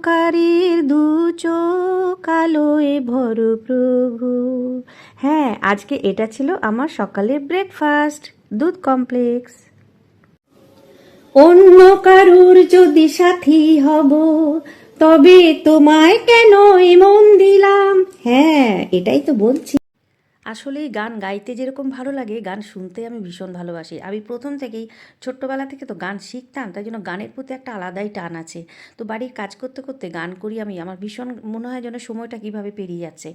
অন্ধকারের দু চোখ আলোয় ভর প্রভু। হ্যাঁ, আজকে এটা ছিল আমার সকালের ব্রেকফাস্ট, দুধ কমপ্লেক্স। অন্য কারুর যদি সাথী হব, তবে তোমায় কেন মন দিলাম। হ্যাঁ, এটাই তো বলছি। আসলে গান গাইতে যেরকম ভালো লাগে, গান শুনতে আমি ভীষণ ভালোবাসি। আমি প্রথম থেকেই ছোট্টবেলা থেকে তো গান শিখতাম, তাই জন্য গানের প্রতি একটা আলাদাই টান আছে। তো বাড়ির কাজ করতে করতে গান করি আমি, আমার ভীষণ মনে হয় যেন সময়টা কীভাবে পেরিয়ে যাচ্ছে।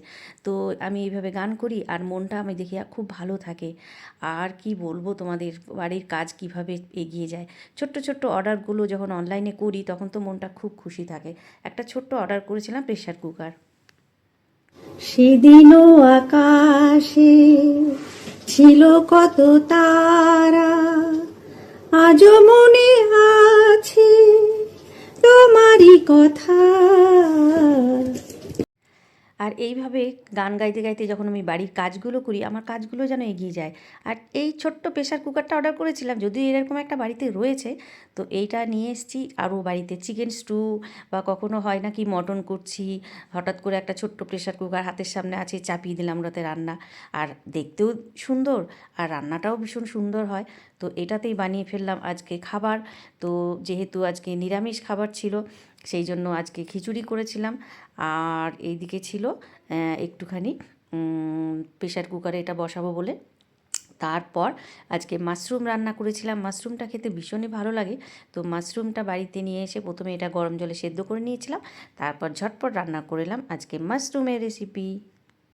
তো আমি এইভাবে গান করি আর মনটা আমি দেখি খুব ভালো থাকে। আর কি বলবো তোমাদের, বাড়ির কাজ কিভাবে এগিয়ে যায়। ছোট্ট ছোট্ট অর্ডারগুলো যখন অনলাইনে করি তখন তো মনটা খুব খুশি থাকে। একটা ছোট্ট অর্ডার করেছিলাম প্রেসার কুকার। সেদিনও আকাশে ছিল কত তারা, আজও মনে আছে তোমারই কথা। আর এইভাবে গান গাইতে গাইতে যখন আমি বাড়ির কাজগুলো করি, আমার কাজগুলো যেন এগিয়ে যায়। আর এই ছোট্ট প্রেসার কুকারটা অর্ডার করেছিলাম, যদিও এরকম একটা বাড়িতে রয়েছে, তো এইটা নিয়ে এসেছি। আরও বাড়িতে চিকেন স্টু বা কখনো হয় না কি মটন করছি, হঠাৎ করে একটা ছোট্ট প্রেসার কুকার হাতের সামনে আছে, চাপিয়ে দিলাম রাতে রান্না। আর দেখতেও সুন্দর আর রান্নাটাও ভীষণ সুন্দর হয়। তো এটাতেই বানিয়ে ফেললাম আজকে খাবার। তো যেহেতু আজকে নিরামিষ খাবার ছিল, সেই জন্য আজকে খিচুড়ি করেছিলাম। আর এইদিকে ছিল একটুখানি প্রেসার কুকারে এটা বসাবো বলে। তারপর আজকে মাশরুম রান্না করেছিলাম। মাশরুমটা খেতে ভীষণই ভালো লাগে। তো মাশরুমটা বাড়িতে নিয়ে এসে প্রথমে এটা গরম জলে সেদ্ধ করে নিয়েছিলাম, তারপর ঝটপট রান্না করলাম আজকে মাশরুমের রেসিপি।